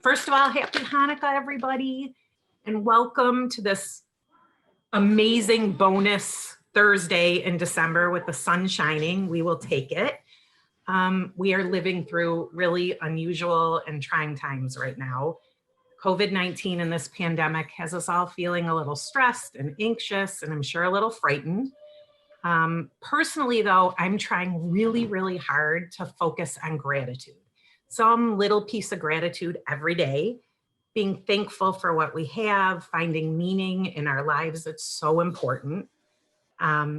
First of all, happy Hanukkah, everybody, and welcome to this amazing bonus Thursday in December with the sun shining. We will take it. We are living through really unusual and trying times right now. COVID-19 and this pandemic has us all feeling a little stressed and anxious, and I'm sure a little frightened. Personally, though, I'm trying really, really hard to focus on gratitude. Some little piece of gratitude every day, being thankful for what we have, finding meaning in our lives. It's so important.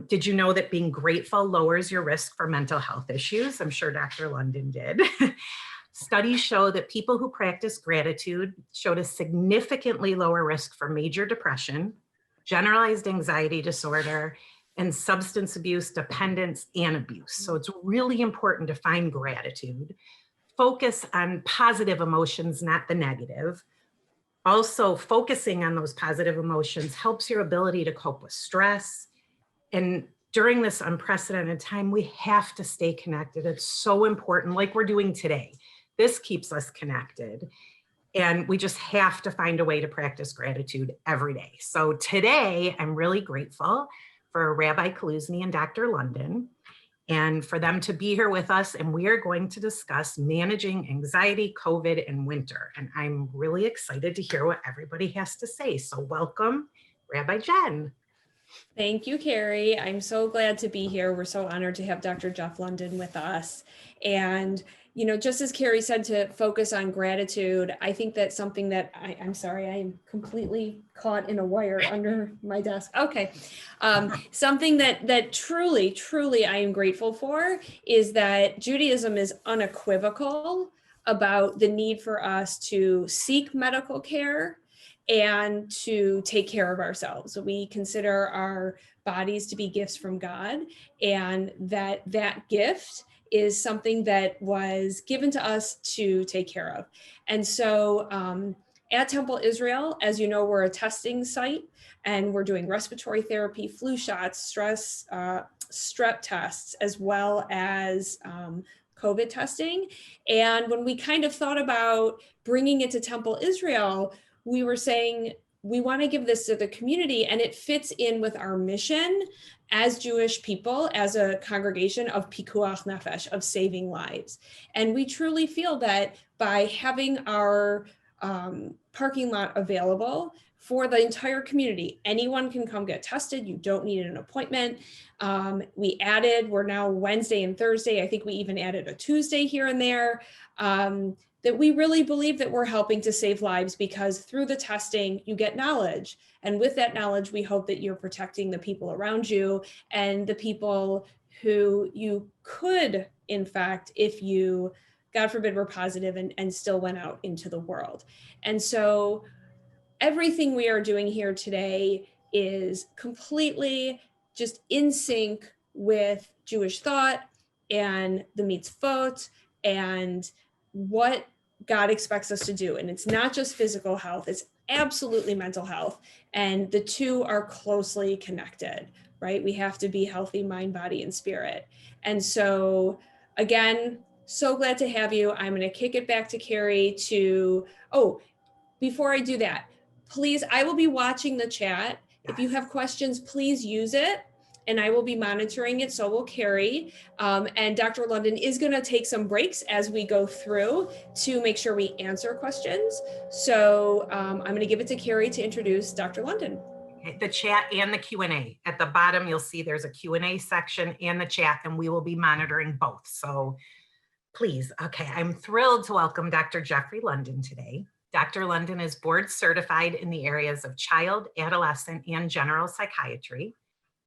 Did you know that being grateful lowers your risk for mental health issues? I'm sure Dr. London did. Studies show that people who practice gratitude showed a significantly lower risk for major depression, generalized anxiety disorder, and substance abuse, dependence, and abuse. So it's really important to find gratitude. Focus on positive emotions, not the negative. Also, focusing on those positive emotions helps your ability to cope with stress. And during this unprecedented time, we have to stay connected. It's so important, like we're doing today. This keeps us connected. And we just have to find a way to practice gratitude every day. So today, I'm really grateful for Rabbi Kaluzny and Dr. London, and for them to be here with us. And we are going to discuss managing anxiety, COVID, and winter. And I'm really excited to hear what everybody has to say. So welcome, Rabbi Jen. Thank you, Carrie. I'm so glad to be here. We're so honored to have Dr. Jeff London with us. And, you know, just as Carrie said, to focus on gratitude, I think that's something that I'm sorry, I'm completely caught in a wire under my desk. Okay. Something that truly I am grateful for is that Judaism is unequivocal about the need for us to seek medical care and to take care of ourselves. We consider our bodies to be gifts from God, and that gift is something that was given to us to take care of. And so at Temple Israel, as you know, we're a testing site, and we're doing respiratory therapy, flu shots, strep tests, as well as COVID testing. And when we kind of thought about bringing it to Temple Israel, we were saying, we want to give this to the community, and it fits in with our mission as Jewish people, as a congregation of pikuach nefesh, of saving lives. And we truly feel that by having our parking lot available for the entire community, anyone can come get tested. You don't need an appointment. We're now Wednesday and Thursday. I think we even added a Tuesday here and there. That we really believe that we're helping to save lives, because through the testing, you get knowledge. And with that knowledge, we hope that you're protecting the people around you and the people who you could, in fact, if you, God forbid, were positive and still went out into the world. And so everything we are doing here today is completely just in sync with Jewish thought and the mitzvot and what God expects us to do. And it's not just physical health, it's absolutely mental health. And the two are closely connected, right? We have to be healthy, mind, body, and spirit. And so again, so glad to have you. I'm going to kick it back to Carrie before I do that, please, I will be watching the chat. If you have questions, please use it, and I will be monitoring it. So will Carrie. And Dr. London is going to take some breaks as we go through to make sure we answer questions. So I'm going to give it to Carrie to introduce Dr. London. The chat and the Q&A. At the bottom, you'll see there's a Q&A section and the chat, and we will be monitoring both. So please, okay, I'm thrilled to welcome Dr. Jeffrey London today. Dr. London is board certified in the areas of child, adolescent, and general psychiatry.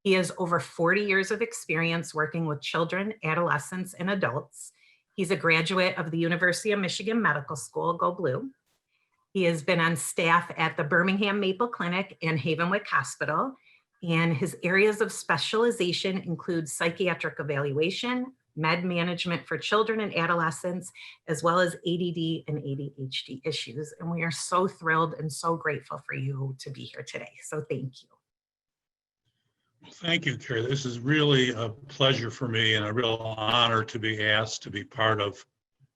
He has over 40 years of experience working with children, adolescents, and adults. He's a graduate of the University of Michigan Medical School, Go Blue. He has been on staff at the Birmingham Maple Clinic and Havenwick Hospital, and his areas of specialization include psychiatric evaluation, med management for children and adolescents, as well as ADD and ADHD issues. And we are so thrilled and so grateful for you to be here today. So thank you. Thank you, Carrie. This is really a pleasure for me and a real honor to be asked to be part of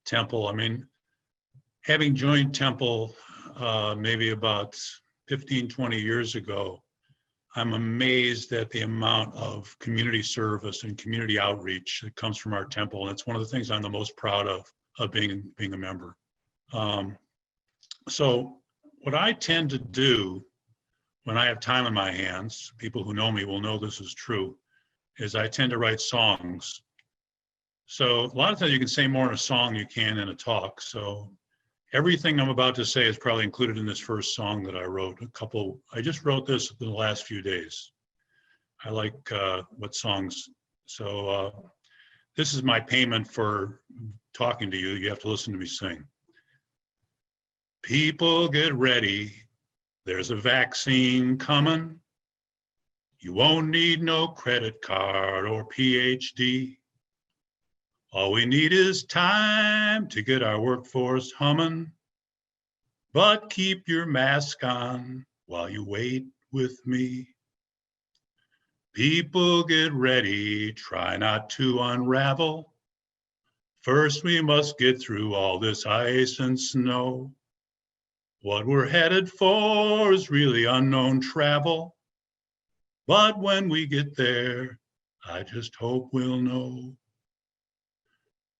Temple. I mean, having joined Temple maybe about 15, 20 years ago, I'm amazed at the amount of community service and community outreach that comes from our temple. And it's one of the things I'm the most proud of being a member. So what I tend to do when I have time on my hands, people who know me will know this is true, is I tend to write songs. So a lot of times you can say more in a song than you can in a talk. So everything I'm about to say is probably included in this first song that I wrote. I just wrote this in the last few days. I like what songs. So this is my payment for talking to you. You have to listen to me sing. People get ready. There's a vaccine coming. You won't need no credit card or PhD. All we need is time to get our workforce humming. But keep your mask on while you wait with me. People get ready, try not to unravel. First we must get through all this ice and snow. What we're headed for is really unknown travel. But when we get there, I just hope we'll know.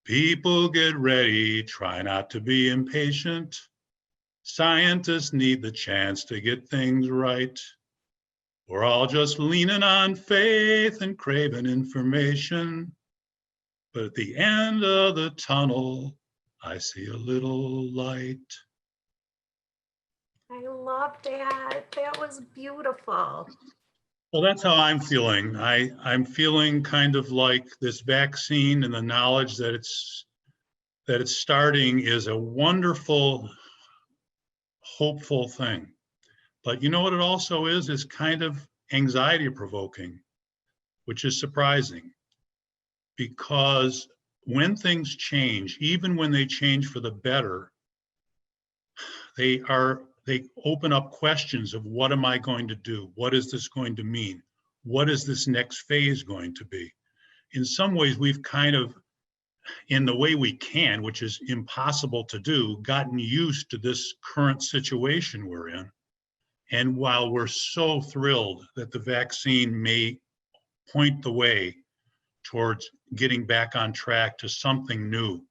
People get ready, try not to be impatient. Scientists need the chance to get things right. We're all just leaning on faith and craving information. But at the end of the tunnel, I see a little light. I love that. That was beautiful. Well, that's how I'm feeling. I'm feeling kind of like this vaccine and the knowledge that it's starting is a wonderful, hopeful thing. But you know what it also is kind of anxiety provoking, which is surprising. Because when things change, even when they change for the better, they open up questions of what am I going to do? What is this going to mean? What is this next phase going to be? In some ways, we've kind of, in the way we can, which is impossible to do, gotten used to this current situation we're in. And while we're so thrilled that the vaccine may point the way towards getting back on track to something new,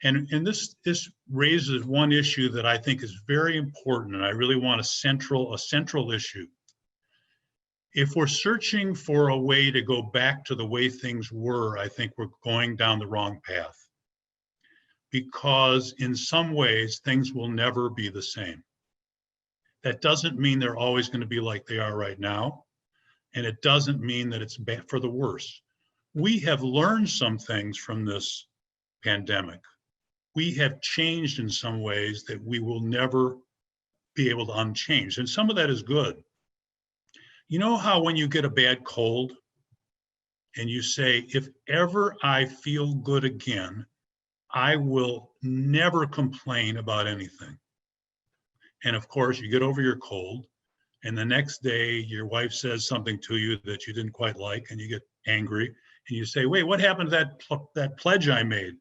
and this raises one issue that I think is very important, and I really want a central issue. If we're searching for a way to go back to the way things were, I think we're going down the wrong path. Because in some ways, things will never be the same. That doesn't mean they're always going to be like they are right now. And it doesn't mean that it's bad for the worse. We have learned some things from this pandemic. We have changed in some ways that we will never be able to unchange. And some of that is good. You know how when you get a bad cold and you say, if ever I feel good again, I will never complain about anything. And of course, you get over your cold, and the next day your wife says something to you that you didn't quite like, and you get angry, and you say, wait, what happened to that pledge I made?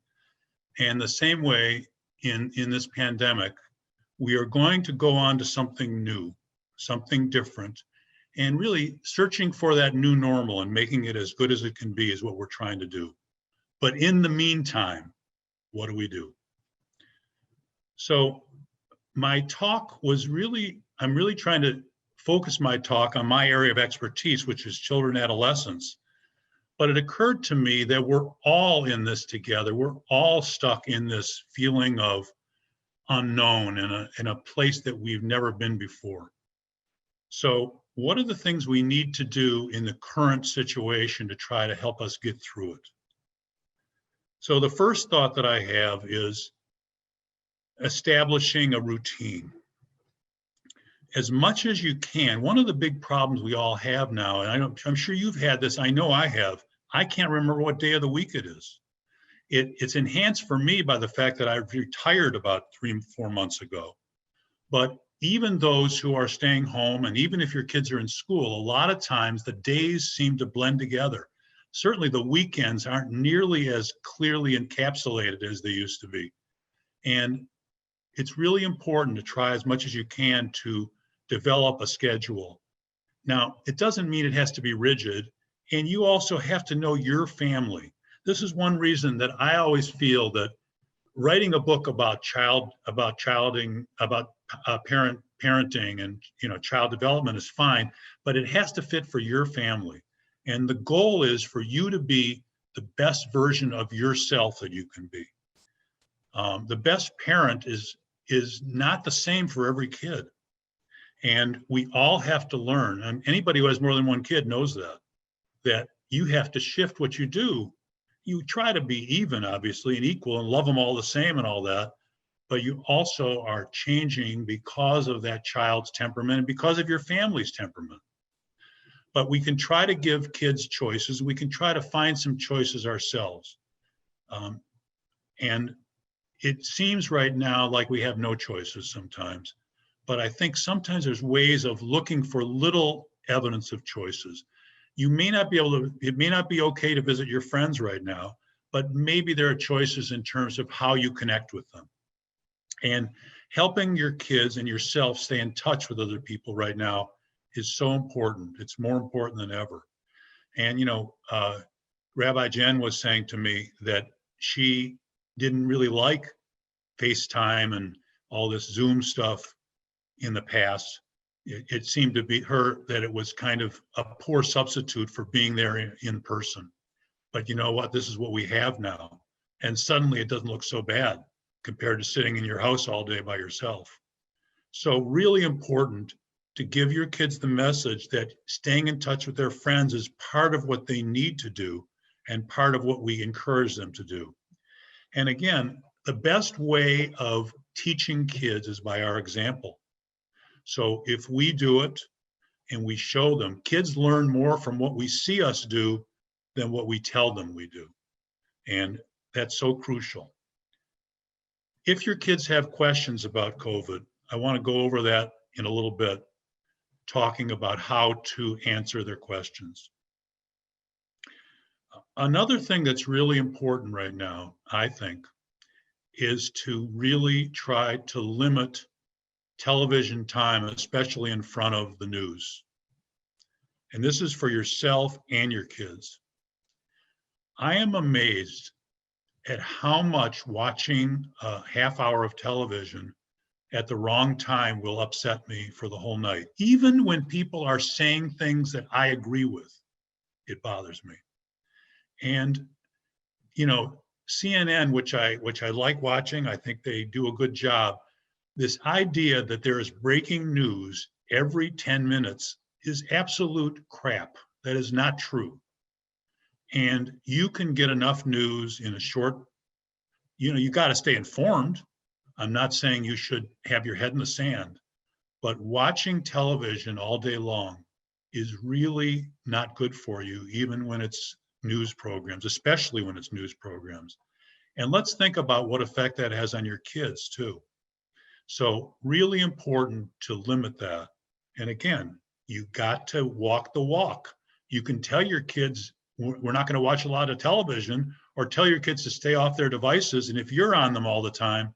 And the same way in this pandemic, we are going to go on to something new, something different, and really searching for that new normal and making it as good as it can be is what we're trying to do. But in the meantime, what do we do? So my talk was I'm really trying to focus my talk on my area of expertise, which is children and adolescents. But it occurred to me that we're all in this together. We're all stuck in this feeling of unknown in a place that we've never been before. So what are the things we need to do in the current situation to try to help us get through it? So the first thought that I have is establishing a routine. As much as you can, one of the big problems we all have now, and I'm sure you've had this, I know I have, I can't remember what day of the week it is. It's enhanced for me by the fact that I retired about 3-4 months ago. But even those who are staying home, and even if your kids are in school, a lot of times the days seem to blend together. Certainly the weekends aren't nearly as clearly encapsulated as they used to be. And it's really important to try as much as you can to develop a schedule. Now, it doesn't mean it has to be rigid, and you also have to know your family. This is one reason that I always feel that writing a book about parenting and child development is fine, but it has to fit for your family. And the goal is for you to be the best version of yourself that you can be. The best parent is not the same for every kid. And we all have to learn, and anybody who has more than one kid knows that you have to shift what you do. You try to be even, obviously, and equal and love them all the same and all that, but you also are changing because of that child's temperament and because of your family's temperament. But we can try to give kids choices. We can try to find some choices ourselves. And it seems right now like we have no choices sometimes, but I think sometimes there's ways of looking for little evidence of choices. You may not be able to, it may not be okay to visit your friends right now, but maybe there are choices in terms of how you connect with them. And helping your kids and yourself stay in touch with other people right now is so important. It's more important than ever. And, Rabbi Jen was saying to me that she didn't really like FaceTime and all this Zoom stuff in the past. It seemed to be her that it was kind of a poor substitute for being there in person. But you know what? This is what we have now. And suddenly it doesn't look so bad compared to sitting in your house all day by yourself. So really important to give your kids the message that staying in touch with their friends is part of what they need to do and part of what we encourage them to do. And again, the best way of teaching kids is by our example. So if we do it and we show them, kids learn more from what we see us do than what we tell them we do. And that's so crucial. If your kids have questions about COVID, I want to go over that in a little bit, talking about how to answer their questions. Another thing that's really important right now, I think, is to really try to limit television time, especially in front of the news. And this is for yourself and your kids. I am amazed at how much watching a half hour of television at the wrong time will upset me for the whole night. Even when people are saying things that I agree with, it bothers me. And, CNN, which I like watching, I think they do a good job. This idea that there is breaking news every 10 minutes is absolute crap. That is not true. And you can get enough news in a short, you got to stay informed. I'm not saying you should have your head in the sand, but watching television all day long is really not good for you, even when it's news programs, especially when it's news programs. And let's think about what effect that has on your kids too. So really important to limit that. And again, you got to walk the walk. You can tell your kids, we're not going to watch a lot of television, or tell your kids to stay off their devices. And if you're on them all the time,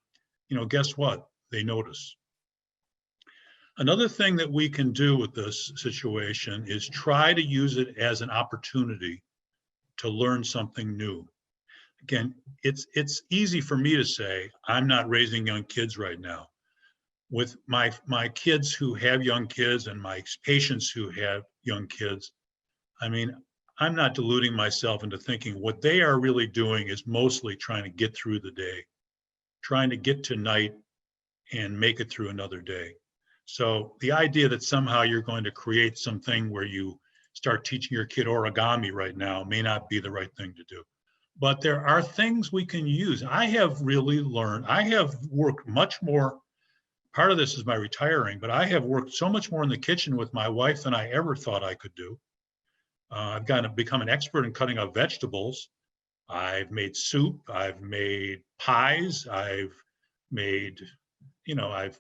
guess what? They notice. Another thing that we can do with this situation is try to use it as an opportunity to learn something new. Again, it's easy for me to say, I'm not raising young kids right now. With my kids who have young kids and my patients who have young kids, I'm not deluding myself into thinking what they are really doing is mostly trying to get through the day, trying to get to night and make it through another day. So the idea that somehow you're going to create something where you start teaching your kid origami right now may not be the right thing to do. But there are things we can use. I have really learned, I have worked much more, part of this is my retiring, but I have worked so much more in the kitchen with my wife than I ever thought I could do. I've become an expert in cutting up vegetables. I've made soup, I've made pies, I've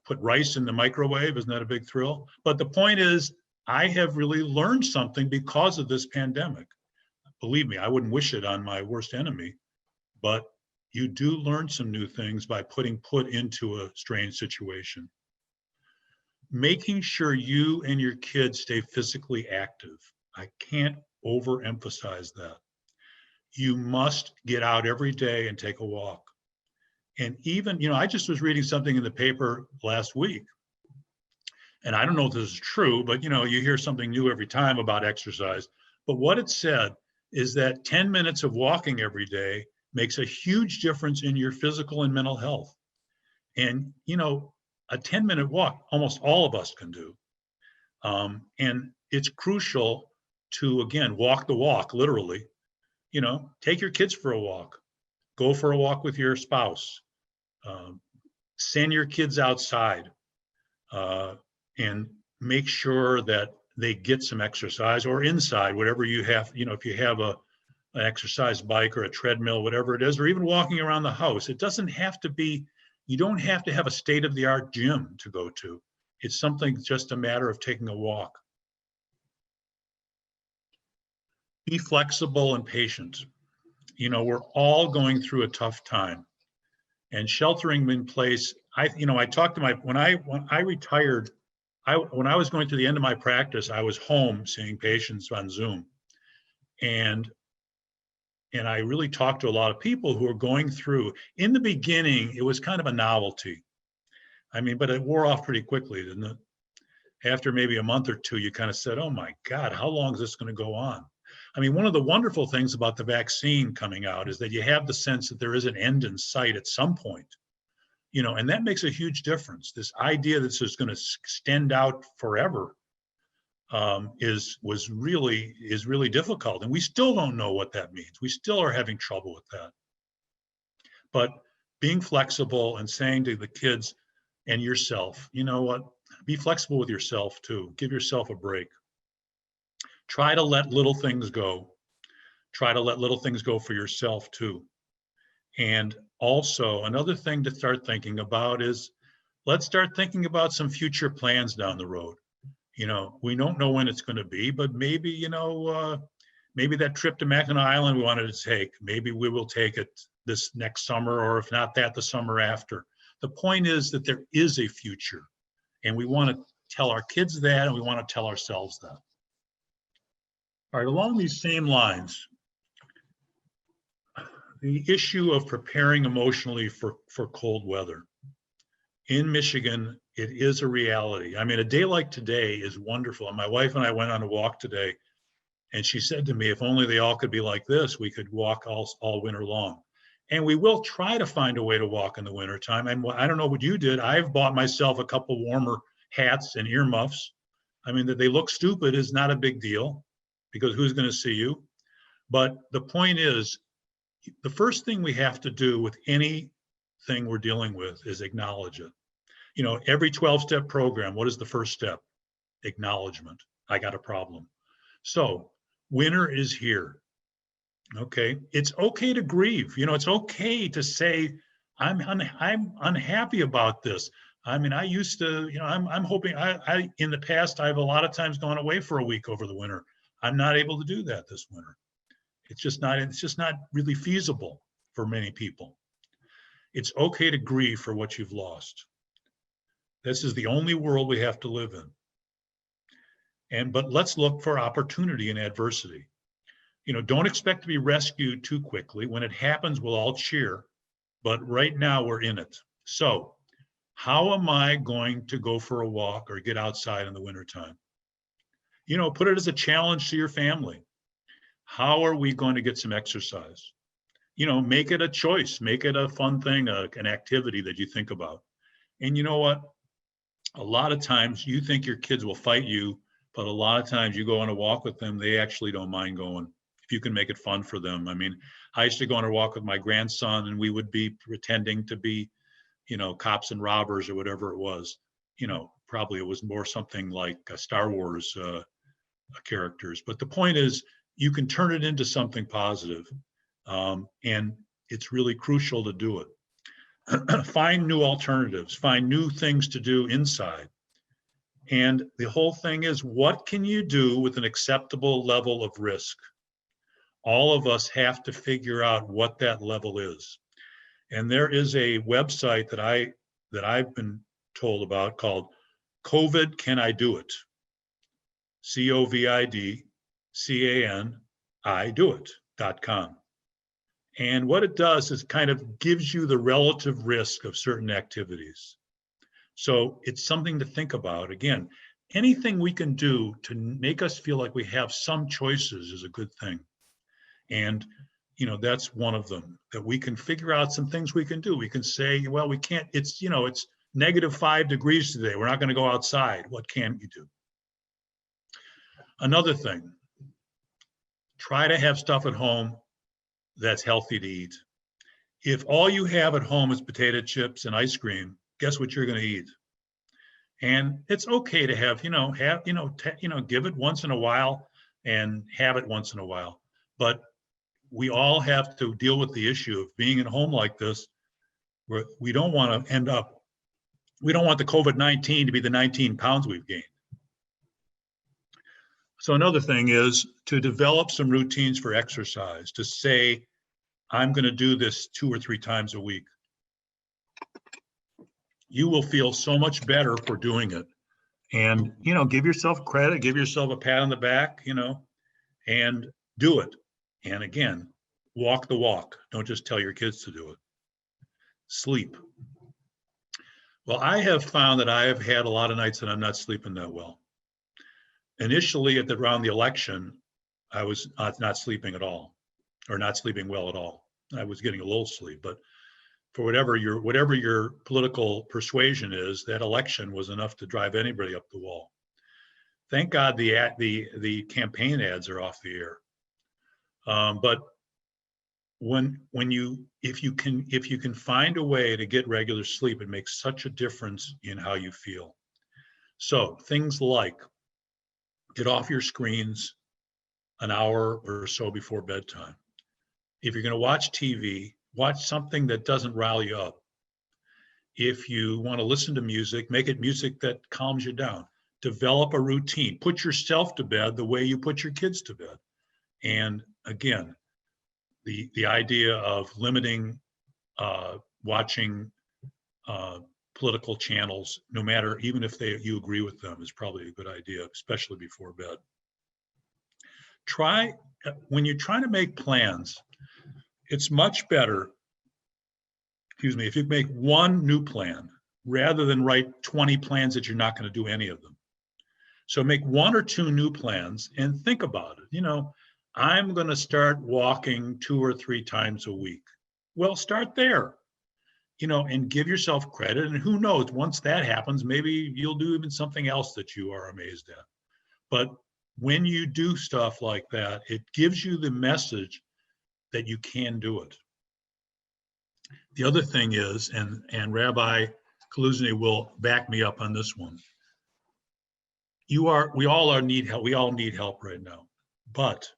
put rice in the microwave. Isn't that a big thrill? But the point is, I have really learned something because of this pandemic. Believe me, I wouldn't wish it on my worst enemy, but you do learn some new things by putting put into a strange situation. Making sure you and your kids stay physically active. I can't overemphasize that. You must get out every day and take a walk. And even, I just was reading something in the paper last week, and I don't know if this is true, but you hear something new every time about exercise. But what it said is that 10 minutes of walking every day makes a huge difference in your physical and mental health. And, a 10-minute walk, almost all of us can do. And it's crucial to, again, walk the walk, literally. Take your kids for a walk, go for a walk with your spouse, send your kids outside, and make sure that they get some exercise, or inside, whatever you have, if you have an exercise bike or a treadmill, whatever it is, or even walking around the house. It doesn't have to be, you don't have to have a state-of-the-art gym to go to. It's something, just a matter of taking a walk. Be flexible and patient. We're all going through a tough time, and sheltering in place. I talked to when I retired, when I was going to the end of my practice, I was home seeing patients on Zoom. And I really talked to a lot of people who are going through. In the beginning, it was kind of a novelty. But it wore off pretty quickly, didn't it? After maybe a month or two, you kind of said, oh my God, how long is this going to go on? One of the wonderful things about the vaccine coming out is that you have the sense that there is an end in sight at some point, and that makes a huge difference. This idea that this is going to extend out forever is really difficult, and we still don't know what that means. We still are having trouble with that. But being flexible and saying to the kids and yourself, be flexible with yourself too. Give yourself a break. Try to let little things go. Try to let little things go for yourself too. And also, another thing to start thinking about is, let's start thinking about some future plans down the road. We don't know when it's going to be, but maybe, maybe that trip to Mackinac Island we wanted to take, maybe we will take it this next summer, or if not that, the summer after. The point is that there is a future, and we want to tell our kids that, and we want to tell ourselves that. All right, along these same lines, the issue of preparing emotionally for cold weather. In Michigan, it is a reality. A day like today is wonderful. And my wife and I went on a walk today, and she said to me, if only they all could be like this, we could walk all winter long. And we will try to find a way to walk in the wintertime. And I don't know what you did. I've bought myself a couple warmer hats and earmuffs. That they look stupid is not a big deal, because who's going to see you? But the point is, the first thing we have to do with anything we're dealing with is acknowledge it. Every 12-step program, what is the first step? Acknowledgement. I got a problem. So winter is here. Okay. It's okay to grieve. It's okay to say, I'm unhappy about this. I used to, I'm hoping I in the past, I've a lot of times gone away for a week over the winter. I'm not able to do that this winter. It's just not really feasible for many people. It's okay to grieve for what you've lost. This is the only world we have to live in. But let's look for opportunity in adversity. Don't expect to be rescued too quickly. When it happens, we'll all cheer, but right now we're in it. So how am I going to go for a walk or get outside in the wintertime? Put it as a challenge to your family. How are we going to get some exercise? Make it a choice, make it a fun thing, an activity that you think about. And you know what? A lot of times you think your kids will fight you, but a lot of times you go on a walk with them, they actually don't mind going, if you can make it fun for them. I used to go on a walk with my grandson, and we would be pretending to be, cops and robbers or whatever it was. Probably it was more something like Star Wars characters. But the point is, you can turn it into something positive. And it's really crucial to do it. Find new alternatives, find new things to do inside. And the whole thing is, what can you do with an acceptable level of risk? All of us have to figure out what that level is. And there is a website that I've been told about called COVID Can I Do It? COVIDCANI-DO-IT.com. And what it does is kind of gives you the relative risk of certain activities. So it's something to think about. Again, anything we can do to make us feel like we have some choices is a good thing. And, you know, that's one of them, that we can figure out some things we can do. We can say, well, we can't, it's, you know, it's -5 degrees today. We're not going to go outside. What can you do? Another thing, try to have stuff at home that's healthy to eat. If all you have at home is potato chips and ice cream, guess what you're going to eat? And it's okay to have, give it once in a while and have it once in a while. But we all have to deal with the issue of being at home like this, where we don't want the COVID-19 to be the 19 pounds we've gained. So another thing is to develop some routines for exercise, to say, I'm going to do this 2 or 3 times a week. You will feel so much better for doing it. And, give yourself credit, give yourself a pat on the back, and do it. And again, walk the walk. Don't just tell your kids to do it. Sleep. Well, I have found that I have had a lot of nights that I'm not sleeping that well. Initially, around the election, I was not sleeping at all, or not sleeping well at all. I was getting a little sleep, but for whatever your political persuasion is, that election was enough to drive anybody up the wall. Thank God the campaign ads are off the air. But if you can find a way to get regular sleep, it makes such a difference in how you feel. So things like get off your screens an hour or so before bedtime. If you're going to watch TV, watch something that doesn't rile you up. If you want to listen to music, make it music that calms you down. Develop a routine. Put yourself to bed the way you put your kids to bed. And again, the idea of limiting watching political channels, no matter, even if you agree with them, is probably a good idea, especially before bed. When you're trying to make plans, it's much better, if you make one new plan rather than write 20 plans that you're not going to do any of them. So make 1 or 2 new plans and think about it. I'm going to start walking 2 or 3 times a week. Well, start there, and give yourself credit. And who knows, once that happens, maybe you'll do even something else that you are amazed at. But when you do stuff like that, it gives you the message that you can do it. The other thing is, and Rabbi Kaluzny will back me up on this one. We all need help. We all need help right now. But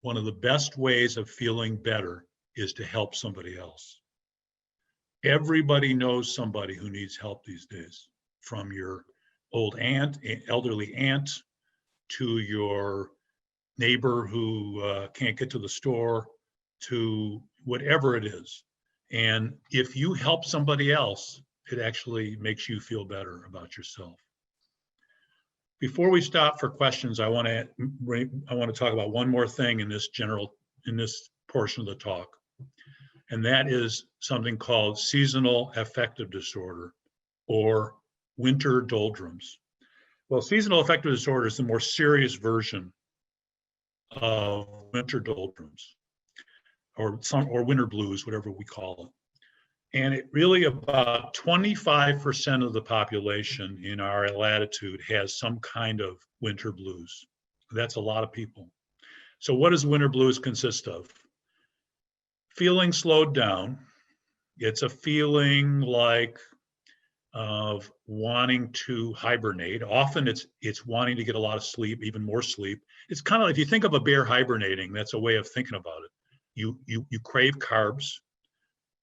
one of the best ways of feeling better is to help somebody else. Everybody knows somebody who needs help these days, from your elderly aunt, to your neighbor who can't get to the store, to whatever it is. And if you help somebody else, it actually makes you feel better about yourself. Before we stop for questions, I want to talk about one more thing in this portion of the talk. And that is something called seasonal affective disorder, or winter doldrums. Well, seasonal affective disorder is the more serious version of winter doldrums, or winter blues, whatever we call it. And it really, about 25% of the population in our latitude has some kind of winter blues. That's a lot of people. So what does winter blues consist of? Feeling slowed down. It's a feeling like of wanting to hibernate. Often it's wanting to get a lot of sleep, even more sleep. It's kind of like, if you think of a bear hibernating, that's a way of thinking about it. You crave carbs.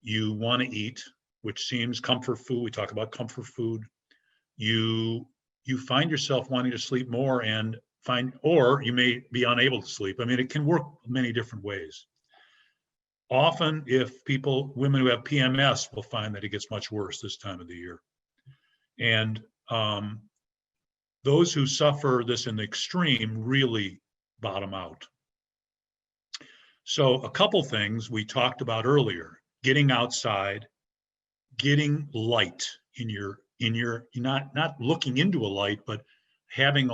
You want to eat, which seems comfort food. We talk about comfort food. You find yourself wanting to sleep more, or you may be unable to sleep. I mean, it can work many different ways. often if women who have PMS will find that it gets much worse this time of the year. And those who suffer this in the extreme really bottom out. So a couple things we talked about earlier: getting outside, getting light in your not looking into a light, but having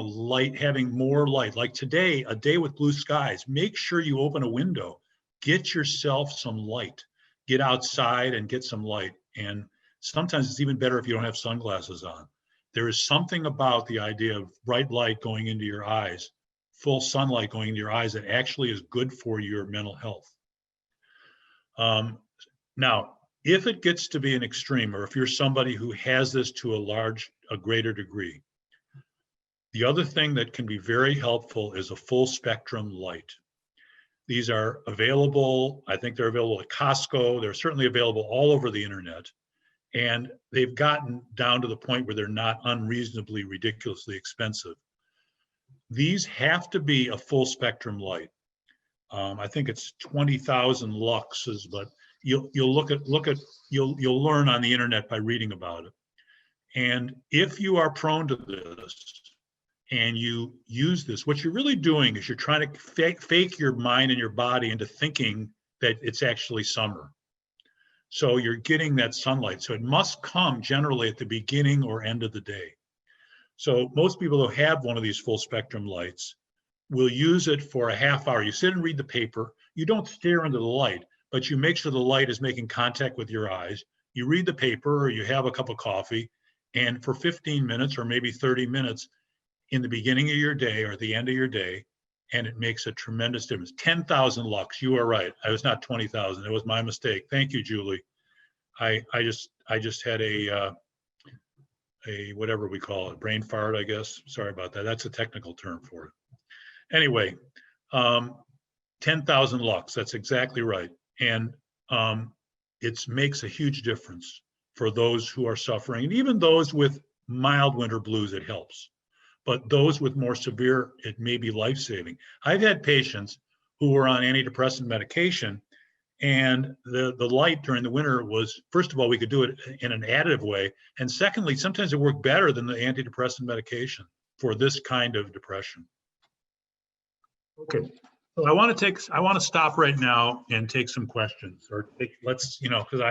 more light. Like today, a day with blue skies, make sure you open a window, get yourself some light, get outside and get some light. And sometimes it's even better if you don't have sunglasses on. There is something about the idea of bright light going into your eyes, full sunlight going into your eyes, that actually is good for your mental health. Now, if it gets to be an extreme, or if you're somebody who has this to a greater degree, the other thing that can be very helpful is a full spectrum light. These are available, I think they're available at Costco. They're certainly available all over the internet. And they've gotten down to the point where they're not unreasonably, ridiculously expensive. These have to be a full spectrum light. I think it's 20,000 luxes, but you'll learn on the internet by reading about it. And if you are prone to this and you use this, what you're really doing is you're trying to fake your mind and your body into thinking that it's actually summer. So you're getting that sunlight. So it must come generally at the beginning or end of the day. So most people who have one of these full spectrum lights will use it for a half hour. You sit and read the paper. You don't stare into the light, but you make sure the light is making contact with your eyes. You read the paper or you have a cup of coffee, and for 15 minutes or maybe 30 minutes in the beginning of your day or at the end of your day, and it makes a tremendous difference. 10,000 lux, you are right. I was not 20,000, it was my mistake. Thank you, Julie. I just had a whatever we call it, brain fart, I guess. Sorry about that. That's a technical term for it. Anyway, 10,000 lux, that's exactly right. And it makes a huge difference for those who are suffering, and even those with mild winter blues, it helps. But those with more severe, it may be life-saving. I've had patients who were on antidepressant medication, and the light during the winter was, first of all, we could do it in an additive way. And secondly, sometimes it worked better than the antidepressant medication for this kind of depression. Okay, so I want to stop right now and take some questions, or because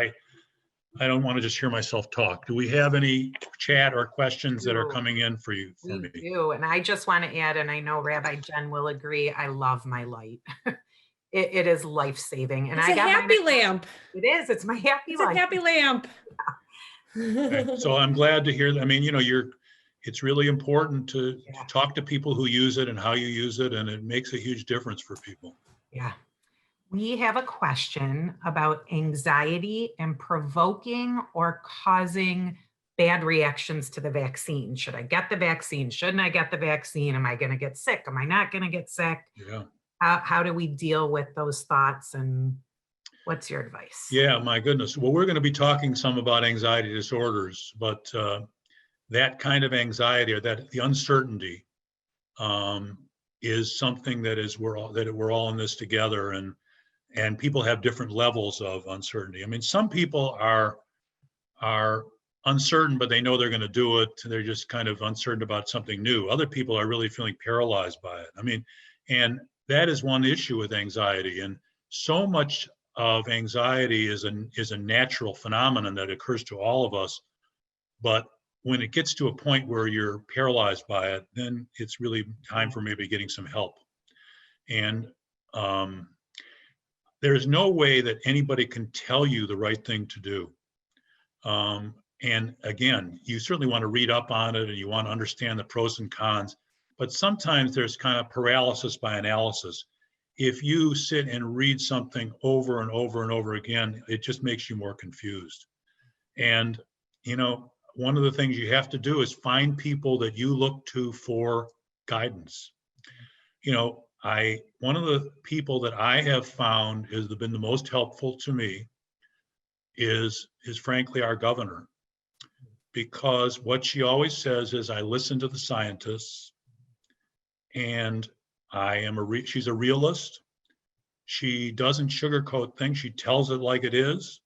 I don't want to just hear myself talk. Do we have any chat or questions that are coming in for me? We do, and I just want to add, and I know Rabbi Jen will agree, I love my light. It is life-saving. And it's a happy lamp. It is, it's my happy light. It's a happy lamp. Okay. So I'm glad to hear that. I mean, it's really important to talk to people who use it and how you use it, and it makes a huge difference for people. Yeah. We have a question about anxiety and provoking or causing bad reactions to the vaccine. Should I get the vaccine? Shouldn't I get the vaccine? Am I going to get sick? Am I not going to get sick? Yeah. How do we deal with those thoughts, and what's your advice? Yeah, my goodness. Well, we're going to be talking some about anxiety disorders, but that kind of anxiety, or the uncertainty, is something that we're all in this together, and people have different levels of uncertainty. I mean, some people are uncertain, but they know they're going to do it. They're just kind of uncertain about something new. Other people are really feeling paralyzed by it. I mean, and that is one issue with anxiety. And so much of anxiety is a natural phenomenon that occurs to all of us. But when it gets to a point where you're paralyzed by it, then it's really time for maybe getting some help. And there is no way that anybody can tell you the right thing to do. And again, you certainly want to read up on it and you want to understand the pros and cons, but sometimes there's kind of paralysis by analysis. If you sit and read something over and over and over again, it just makes you more confused. And, one of the things you have to do is find people that you look to for guidance. One of the people that I have found has been the most helpful to me is frankly our governor, because what she always says is, I listen to the scientists, and she's a realist. She doesn't sugarcoat things. She tells it like it is,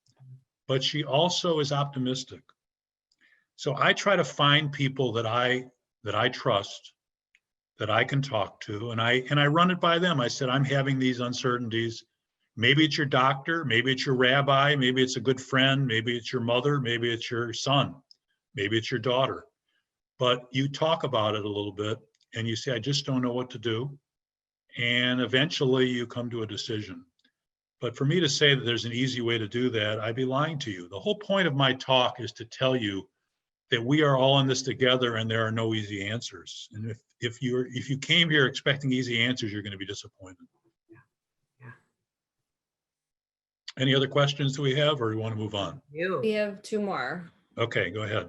but she also is optimistic. So I try to find people that I trust, that I can talk to, and I run it by them. I said, I'm having these uncertainties. Maybe it's your doctor, maybe it's your rabbi, maybe it's a good friend, maybe it's your mother, maybe it's your son, maybe it's your daughter. But you talk about it a little bit and you say, I just don't know what to do. And eventually you come to a decision. But for me to say that there's an easy way to do that, I'd be lying to you. The whole point of my talk is to tell you that we are all in this together and there are no easy answers. And if you came here expecting easy answers, you're going to be disappointed. Yeah. Any other questions do we have, or do we want to move on? We have 2 more. Okay, go ahead.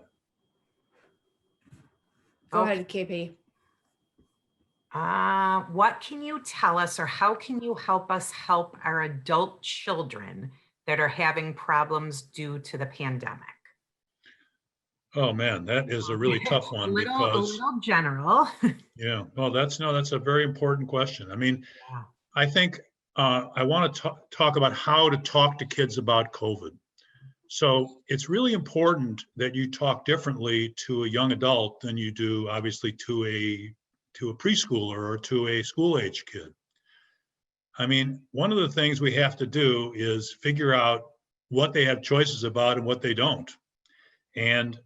Go Okay. ahead, KP. What can you tell us, or how can you help us help our adult children that are having problems due to the pandemic? Oh man, that is a really tough A one little because general. yeah, well, that's a very important question. I mean, Yeah. I think I want to talk about how to talk to kids about COVID. So it's really important that you talk differently to a young adult than you do, obviously, to a preschooler or to a school-age kid. I mean, one of the things we have to do is figure out what they have choices about and what they don't. And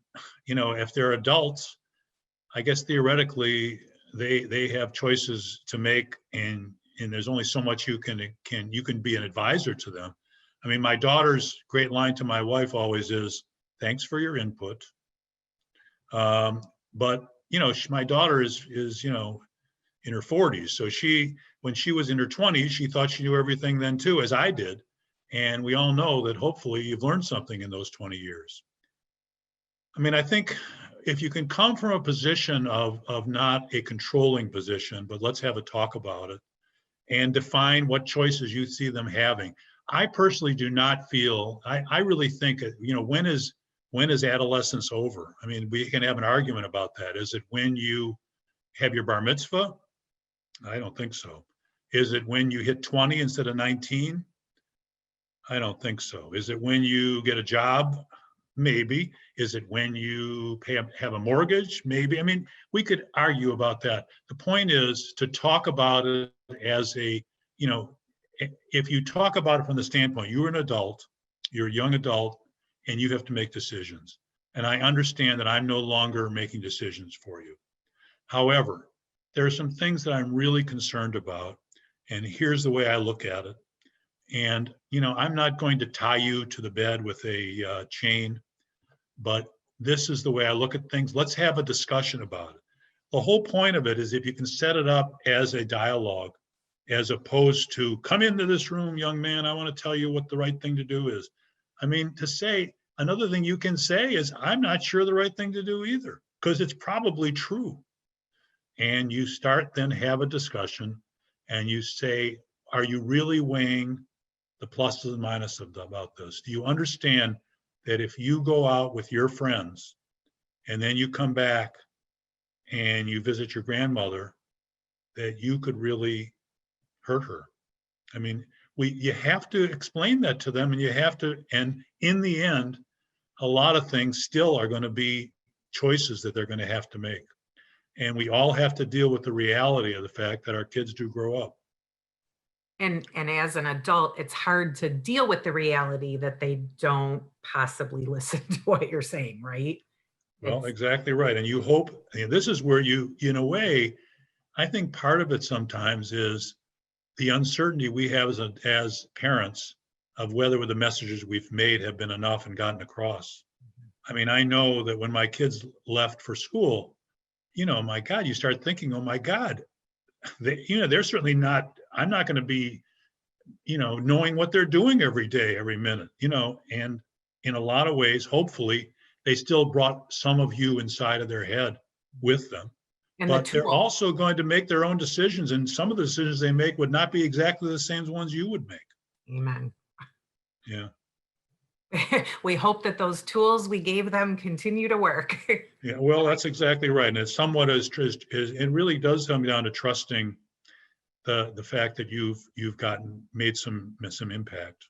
if they're adults, I guess theoretically they have choices to make, and there's only so much you can be an advisor to them. I mean, my daughter's great line to my wife always is, "Thanks for your input." But my daughter is in her 40s, so when she was in her 20s, she thought she knew everything then too, as I did. And we all know that hopefully you've learned something in those 20 years. I mean, I think if you can come from a position of not a controlling position, but let's have a talk about it and define what choices you see them having. I personally do not feel, I really think, when is adolescence over? I mean, we can have an argument about that. Is it when you have your bar mitzvah? I don't think so. Is it when you hit 20 instead of 19? I don't think so. Is it when you get a job? Maybe. Is it when you have a mortgage? Maybe. I mean, we could argue about that. The point is to talk about it as if you talk about it from the standpoint, you're an adult, you're a young adult, and you have to make decisions. And I understand that I'm no longer making decisions for you. However, there are some things that I'm really concerned about, and here's the way I look at it. And, I'm not going to tie you to the bed with a chain, but this is the way I look at things. Let's have a discussion about it. The whole point of it is if you can set it up as a dialogue, as opposed to, come into this room, young man, I want to tell you what the right thing to do is. I mean, to say, another thing you can say is, I'm not sure the right thing to do either, because it's probably true. And you start then have a discussion and you say, are you really weighing the pluses and minuses about this? Do you understand that if you go out with your friends and then you come back and you visit your grandmother, that you could really hurt her? I mean, you have to explain that to them, and in the end, a lot of things still are going to be choices that they're going to have to make. And we all have to deal with the reality of the fact that our kids do grow up. And as an adult, it's hard to deal with the reality that they don't possibly listen to what you're saying, right? Well, exactly right. And you hope, and this is where you, in a way, I think part of it sometimes is the uncertainty we have as parents of whether the messages we've made have been enough and gotten across. I mean, I know that when my kids left for school, my God, you start thinking, oh my God, they're certainly not, I'm not going to be, knowing what they're doing every day, every minute, and in a lot of ways, hopefully, they still brought some of you inside of their head with them. But they're also going to make their own decisions, and some of the decisions they make would not be exactly the same as ones you would make. Amen. Yeah. We hope that those tools we gave them continue to work. Yeah, well, that's exactly right. And it's somewhat it really does come down to trusting the fact that you've made some impact.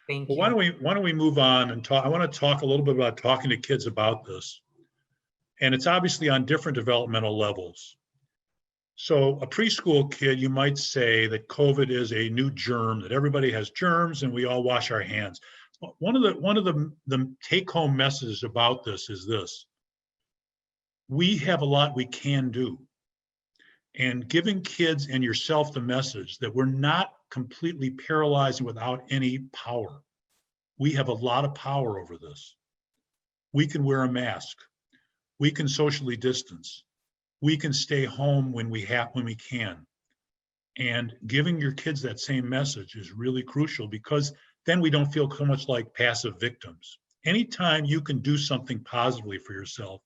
Thank Well, you. why don't we move on and talk? I want to talk a little bit about talking to kids about this. And it's obviously on different developmental levels. So a preschool kid, you might say that COVID is a new germ, that everybody has germs and we all wash our hands. One of the take-home messages about this is this: we have a lot we can do. And giving kids and yourself the message that we're not completely paralyzed and without any power. We have a lot of power over this. We can wear a mask. We can socially distance. We can stay home when we can. And giving your kids that same message is really crucial, because then we don't feel so much like passive victims. Anytime you can do something positively for yourself,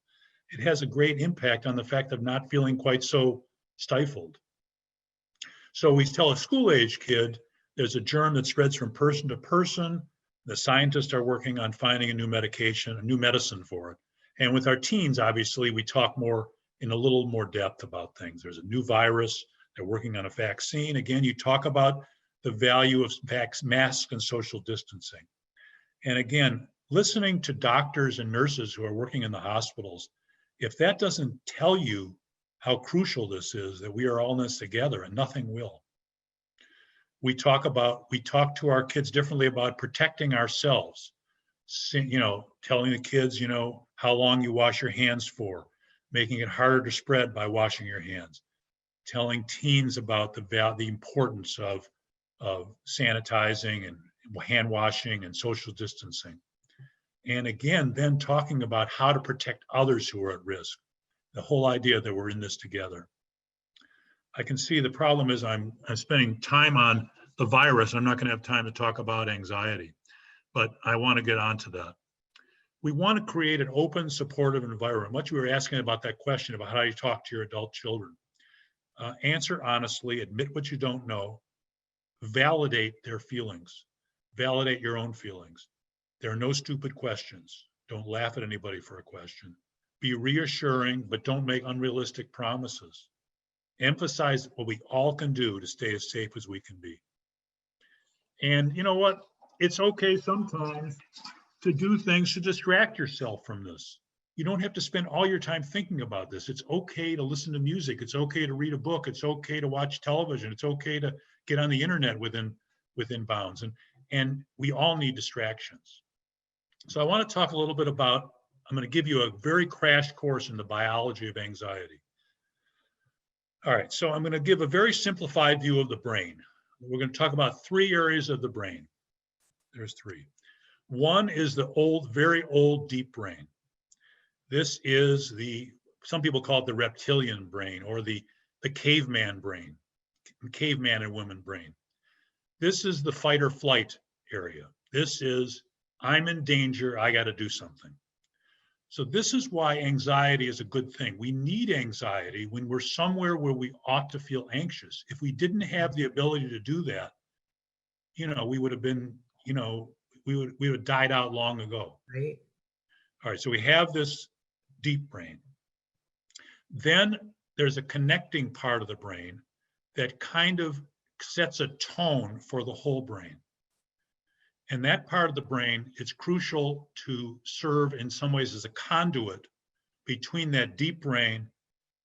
it has a great impact on the fact of not feeling quite so stifled. So we tell a school-age kid there's a germ that spreads from person to person. The scientists are working on finding a new medication, a new medicine for it. And with our teens, obviously, we talk more in a little more depth about things. There's a new virus. They're working on a vaccine. Again, you talk about the value of masks and social distancing. And again, listening to doctors and nurses who are working in the hospitals, if that doesn't tell you how crucial this is, that we are all in this together, and nothing will. We talk to our kids differently about protecting ourselves. Telling the kids, how long you wash your hands for, making it harder to spread by washing your hands. Telling teens about the importance of sanitizing and hand washing and social distancing. And again, then talking about how to protect others who are at risk. The whole idea that we're in this together. I can see the problem is I'm spending time on the virus. I'm not going to have time to talk about anxiety, but I want to get onto that. We want to create an open, supportive environment. Much we were asking about that question about how you talk to your adult children. Answer honestly, admit what you don't know, validate their feelings, validate your own feelings. There are no stupid questions. Don't laugh at anybody for a question. Be reassuring, but don't make unrealistic promises. Emphasize what we all can do to stay as safe as we can be. And you know what? It's okay sometimes to do things to distract yourself from this. You don't have to spend all your time thinking about this. It's okay to listen to music. It's okay to read a book. It's okay to watch television. It's okay to get on the internet within bounds. And we all need distractions. So I want to talk a little bit about, I'm going to give you a very crash course in the biology of anxiety. All right, so I'm going to give a very simplified view of the brain. We're going to talk about 3 areas of the brain. There's 3. One is the very old deep brain. This is some people call it the reptilian brain, or the caveman brain, caveman and woman brain. This is the fight or flight area. This is, I'm in danger, I got to do something. So this is why anxiety is a good thing. We need anxiety when we're somewhere where we ought to feel anxious. If we didn't have the ability to do that, we would have been, we would have died out long ago. Right. All right, so we have this deep brain. Then there's a connecting part of the brain that kind of sets a tone for the whole brain. And that part of the brain, it's crucial to serve in some ways as a conduit between that deep brain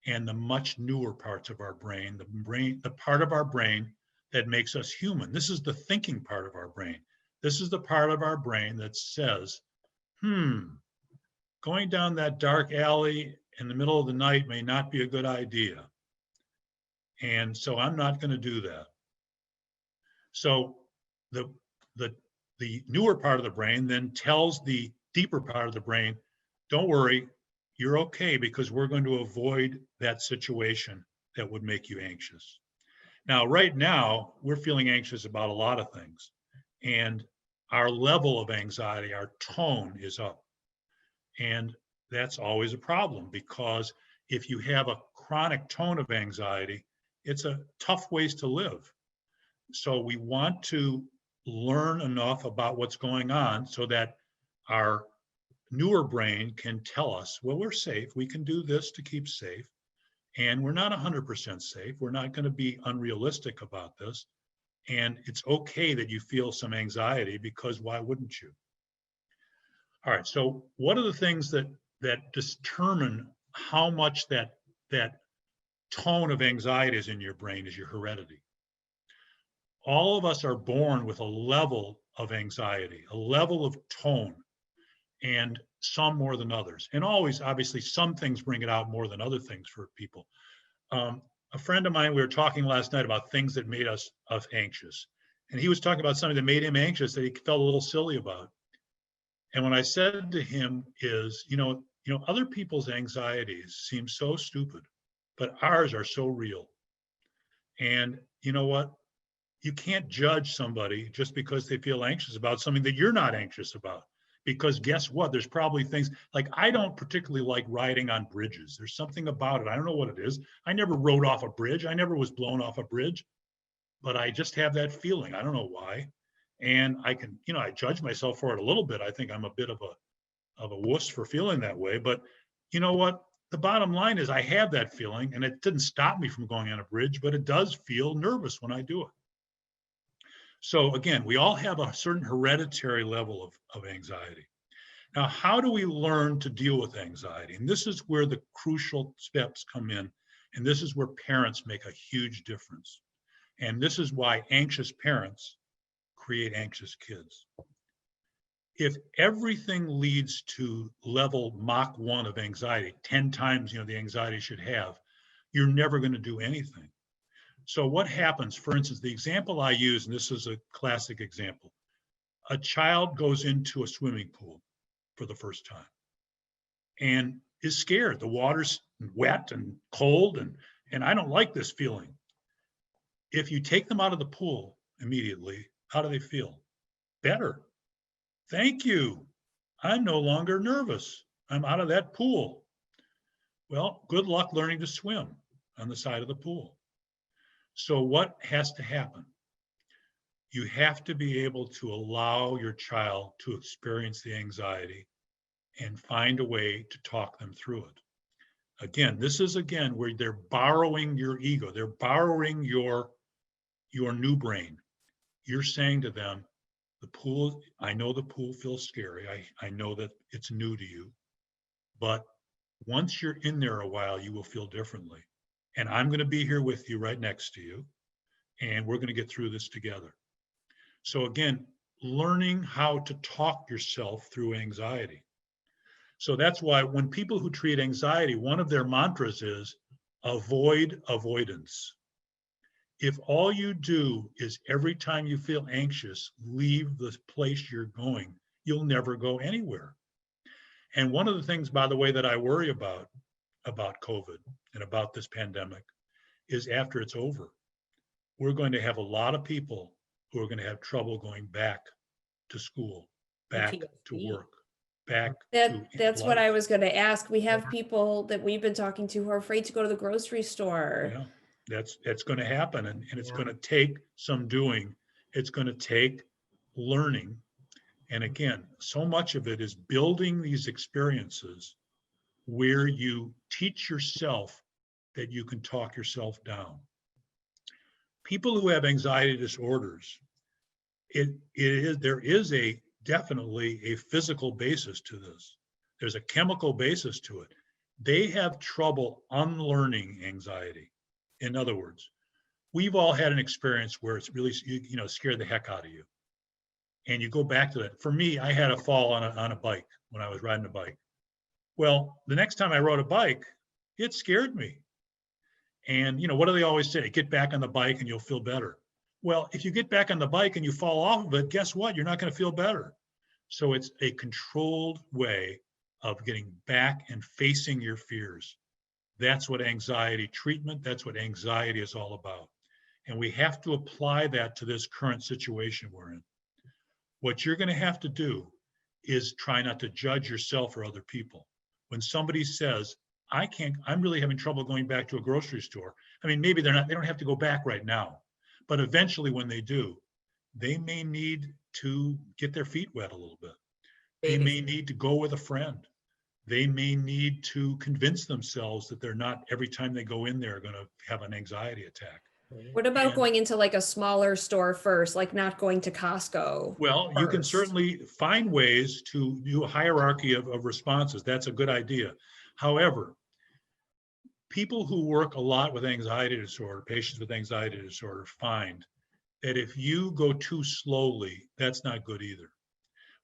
and the much newer parts of our brain, the part of our brain that makes us human. This is the thinking part of our brain. This is the part of our brain that says, going down that dark alley in the middle of the night may not be a good idea. And so I'm not going to do that. So the newer part of the brain then tells the deeper part of the brain, don't worry, you're okay, because we're going to avoid that situation that would make you anxious. Now, right now, we're feeling anxious about a lot of things. And our level of anxiety, our tone is up. And that's always a problem, because if you have a chronic tone of anxiety, it's a tough ways to live. So we want to learn enough about what's going on so that our newer brain can tell us, well, we're safe. We can do this to keep safe. And we're not 100% safe. We're not going to be unrealistic about this. And it's okay that you feel some anxiety, because why wouldn't you? All right, so what are the things that determine how much that tone of anxiety is in your brain? Is your heredity. All of us are born with a level of anxiety, a level of tone, and some more than others. And always, obviously, some things bring it out more than other things for people. A friend of mine, we were talking last night about things that made us anxious. And he was talking about something that made him anxious that he felt a little silly about. And when I said to him is, other people's anxieties seem so stupid, but ours are so real. And you know what? You can't judge somebody just because they feel anxious about something that you're not anxious about. Because guess what? There's probably things like, I don't particularly like riding on bridges. There's something about it. I don't know what it is. I never rode off a bridge. I never was blown off a bridge, but I just have that feeling. I don't know why. And I can, I judge myself for it a little bit. I think I'm a bit of a wuss for feeling that way. But you know what? The bottom line is I have that feeling, and it didn't stop me from going on a bridge, but it does feel nervous when I do it. So again, we all have a certain hereditary level of anxiety. Now, how do we learn to deal with anxiety? And this is where the crucial steps come in. And this is where parents make a huge difference. And this is why anxious parents create anxious kids. If everything leads to level Mach 1 of anxiety, 10 times the anxiety should have, you're never going to do anything. So what happens, for instance, the example I use, and this is a classic example, a child goes into a swimming pool for the first time and is scared. The water's wet and cold, and I don't like this feeling. If you take them out of the pool immediately, how do they feel? Better. Thank you. I'm no longer nervous. I'm out of that pool. Well, good luck learning to swim on the side of the pool. So what has to happen? You have to be able to allow your child to experience the anxiety and find a way to talk them through it. Again, this is where they're borrowing your ego. They're borrowing your new brain. You're saying to them, the pool, I know the pool feels scary. I know that it's new to you, but once you're in there a while, you will feel differently. And I'm going to be here with you right next to you. And we're going to get through this together. So again, learning how to talk yourself through anxiety. So that's why when people who treat anxiety, one of their mantras is avoid avoidance. If all you do is every time you feel anxious, leave the place you're going, you'll never go anywhere. And one of the things, by the way, that I worry about COVID and about this pandemic is after it's over, we're going to have a lot of people who are going to have trouble going back to school, back to work, back to That's life. what I was going to ask. We have people that we've been talking to who are afraid to go to the grocery store. Yeah, that's going to happen. And it's going to take some doing. It's going to take learning. And again, so much of it is building these experiences where you teach yourself that you can talk yourself down. People who have anxiety disorders, there is definitely a physical basis to this. There's a chemical basis to it. They have trouble unlearning anxiety. In other words, we've all had an experience where it's really, scared the heck out of you. And you go back to that. For me, I had a fall on a bike when I was riding a bike. Well, the next time I rode a bike, it scared me. And, what do they always say? Get back on the bike and you'll feel better. Well, if you get back on the bike and you fall off of it, guess what? You're not going to feel better. So it's a controlled way of getting back and facing your fears. That's what anxiety treatment, that's what anxiety is all about. And we have to apply that to this current situation we're in. What you're going to have to do is try not to judge yourself or other people. When somebody says, I'm really having trouble going back to a grocery store. I mean, maybe they don't have to go back right now, but eventually when they do, they may need to get their feet wet a little bit. They may need to go with a friend. they may need to convince themselves that they're not, every time they go in there, going to have an anxiety attack. What about And- going into like a smaller store first, like not going to Costco? Well, you can first? certainly find ways to do a hierarchy of responses. That's a good idea. However, people who work a lot with anxiety disorder, patients with anxiety disorder, find that if you go too slowly, that's not good either.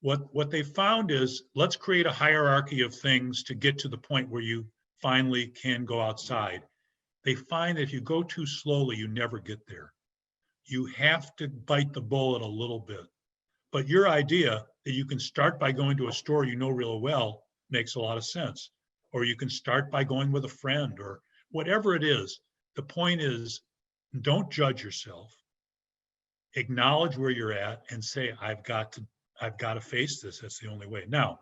What they found is, let's create a hierarchy of things to get to the point where you finally can go outside. They find that if you go too slowly, you never get there. You have to bite the bullet a little bit. But your idea that you can start by going to a store you know real well makes a lot of sense. Or you can start by going with a friend or whatever it is. The point is, don't judge yourself. Acknowledge where you're at and say, I've got to face this. That's the only way. Now,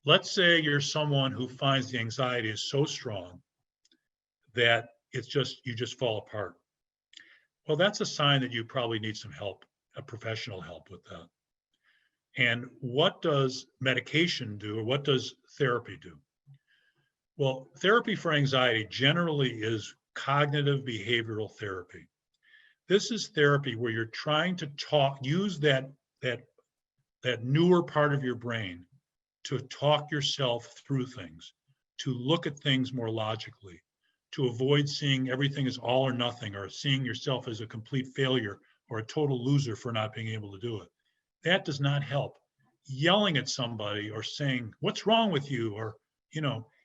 let's say you're someone who finds the anxiety is so strong that you just fall apart. Well, that's a sign that you probably need some help, a professional help with that. And what does medication do, or what does therapy do? Well, therapy for anxiety generally is cognitive behavioral therapy. This is therapy where you're trying to use that newer part of your brain to talk yourself through things, to look at things more logically, to avoid seeing everything as all or nothing, or seeing yourself as a complete failure or a total loser for not being able to do it. That does not help. Yelling at somebody or saying, what's wrong with you? Or,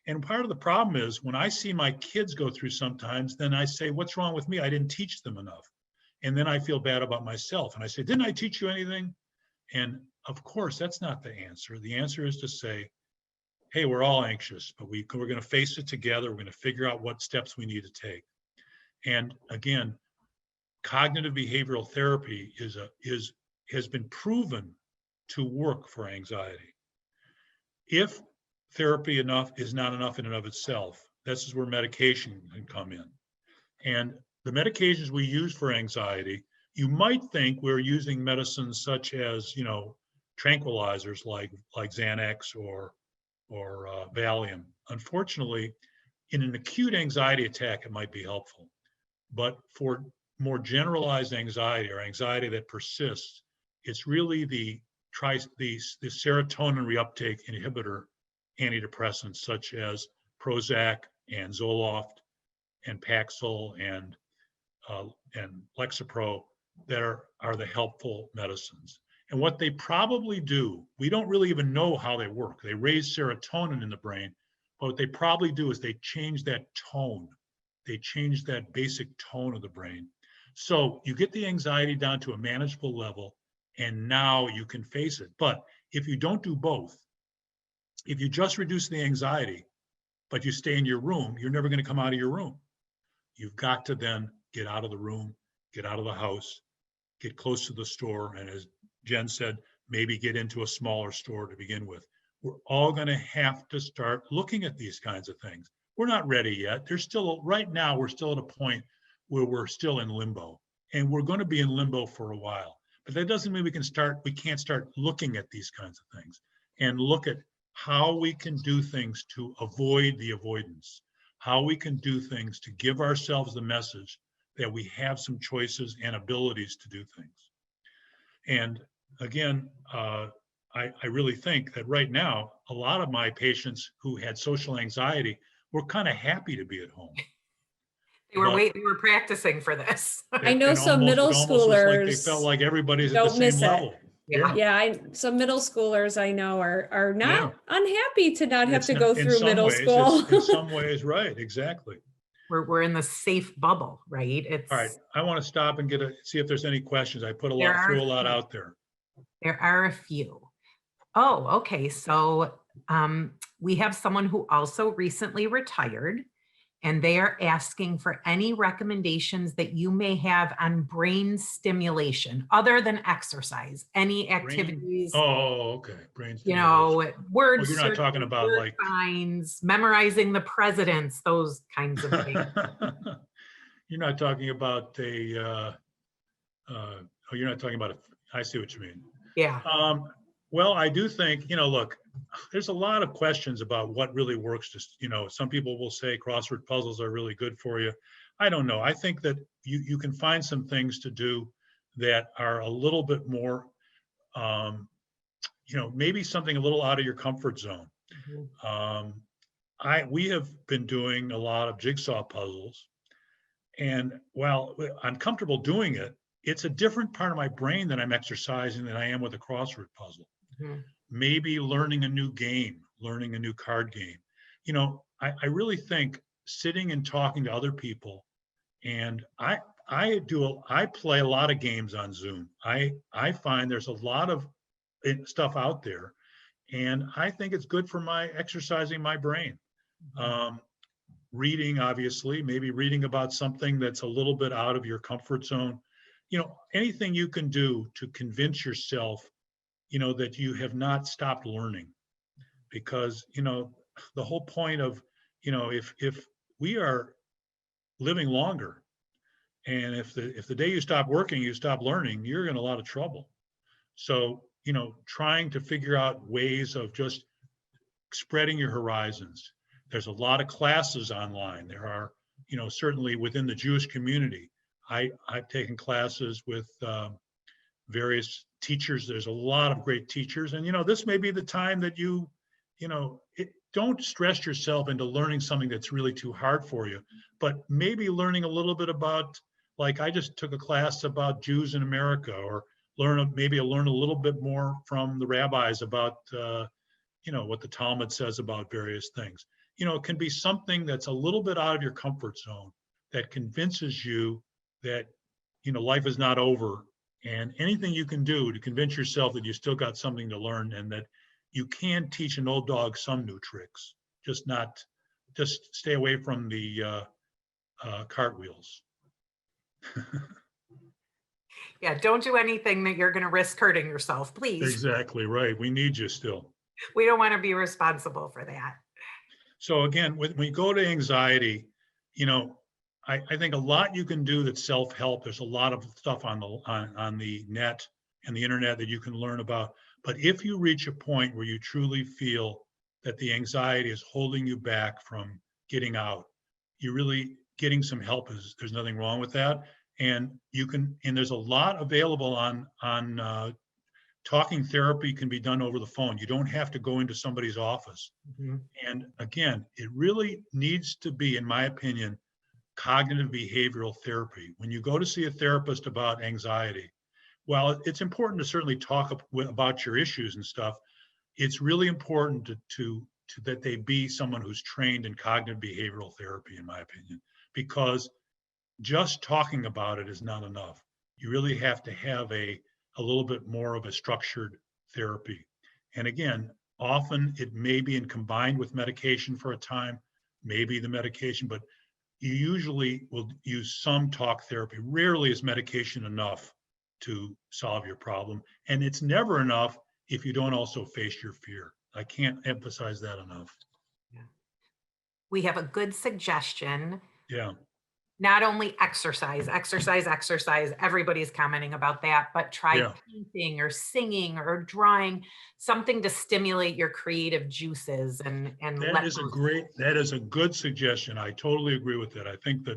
and part of the problem is when I see my kids go through sometimes, then I say, what's wrong with me? I didn't teach them enough. And then I feel bad about myself. And I say, didn't I teach you anything? And of course, that's not the answer. The answer is to say, hey, we're all anxious, but we're going to face it together. We're going to figure out what steps we need to take. And again, cognitive behavioral therapy has been proven to work for anxiety. If therapy is not enough in and of itself, this is where medication can come in. And the medications we use for anxiety, you might think we're using medicines such as, tranquilizers like Xanax or Valium. Unfortunately, in an acute anxiety attack, it might be helpful. But for more generalized anxiety or anxiety that persists, it's really the serotonin reuptake inhibitor antidepressants such as Prozac and Zoloft and Paxil and Lexapro that are the helpful medicines. And what they probably do, we don't really even know how they work. They raise serotonin in the brain, but what they probably do is they change that tone. They change that basic tone of the brain. So you get the anxiety down to a manageable level, and now you can face it. But if you don't do both, if you just reduce the anxiety, but you stay in your room, you're never going to come out of your room. You've got to then get out of the room, get out of the house, get close to the store, and as Jen said, maybe get into a smaller store to begin with. We're all going to have to start looking at these kinds of things. We're not ready yet. Right now, we're still at a point where we're still in limbo, and we're going to be in limbo for a while. But that doesn't mean we can't start looking at these kinds of things and look at how we can do things to avoid the avoidance, how we can do things to give ourselves the message that we have some choices and abilities to do things. And again, I really think that right now, a lot of my patients who had social anxiety were kind of happy to be at home. They were practicing for this. I know some middle schoolers. They felt like everybody's at the don't same miss it. level. Yeah. Some middle schoolers I know are not unhappy to not have to go In through some middle ways, school. in some ways, right, exactly. We're in the safe bubble, right? All right, I want to stop and see if there's any questions. I threw a lot out there. There are a few. Oh, okay. So we have someone who also recently retired, and they are asking for any recommendations that you may have on brain stimulation other than exercise, any activities. Okay. Brain stimulation. Words. You're not talking about like signs, memorizing the presidents, those kinds of things. You're not talking about you're not talking about I see what you mean. Yeah. Well, I do think, look, there's a lot of questions about what really works. Just, some people will say crossword puzzles are really good for you. I don't know. I think that you can find some things to do that are a little bit more, maybe something a little out of your comfort zone. Um, we have been doing a lot of jigsaw puzzles, and while I'm comfortable doing it, it's a different part of my brain that I'm exercising than I am with a crossword puzzle. Mhm. Maybe learning a new game, learning a new card game. I really think sitting and talking to other people, and I play a lot of games on Zoom. I find there's a lot of stuff out there, and I think it's good for my exercising my brain. Reading, obviously, maybe reading about something that's a little bit out of your comfort zone. Anything you can do to convince yourself, that you have not stopped learning, because, the whole point of, if we are living longer, and if the day you stop working, you stop learning, you're in a lot of trouble. So, trying to figure out ways of just spreading your horizons. There's a lot of classes online. There are, certainly within the Jewish community. I've taken classes with various teachers. There's a lot of great teachers, and this may be the time that don't stress yourself into learning something that's really too hard for you, but maybe learning a little bit about, like I just took a class about Jews in America, or learn a little bit more from the rabbis about what the Talmud says about various things. It can be something that's a little bit out of your comfort zone that convinces you that life is not over, and anything you can do to convince yourself that you still got something to learn, and that you can teach an old dog some new tricks. Just stay away from the cartwheels. Yeah, don't do anything that you're going to risk hurting yourself, please. Exactly right. We need you still. We don't want to be responsible for that. So again, when we go to anxiety, I think a lot you can do that's self-help. There's a lot of stuff on the net and the internet that you can learn about. But if you reach a point where you truly feel that the anxiety is holding you back from getting out, you're really getting some help. There's nothing wrong with that. And there's a lot available on talking therapy can be done over the phone. You don't have to go into somebody's office. Mm-hmm. And again, it really needs to be, in my opinion, cognitive behavioral therapy. When you go to see a therapist about anxiety, while it's important to certainly talk about your issues and stuff, it's really important to that they be someone who's trained in cognitive behavioral therapy, in my opinion, because just talking about it is not enough. You really have to have a little bit more of a structured therapy. And again, often it may be combined with medication for a time, maybe the medication, but you usually will use some talk therapy. Rarely is medication enough to solve your problem. And it's never enough if you don't also face your fear. I can't emphasize that enough. Yeah. We have a good suggestion. Yeah. Not only exercise, everybody's commenting about that, but try painting or singing or drawing, something to stimulate your creative juices and that is a good suggestion. I totally agree with that. I think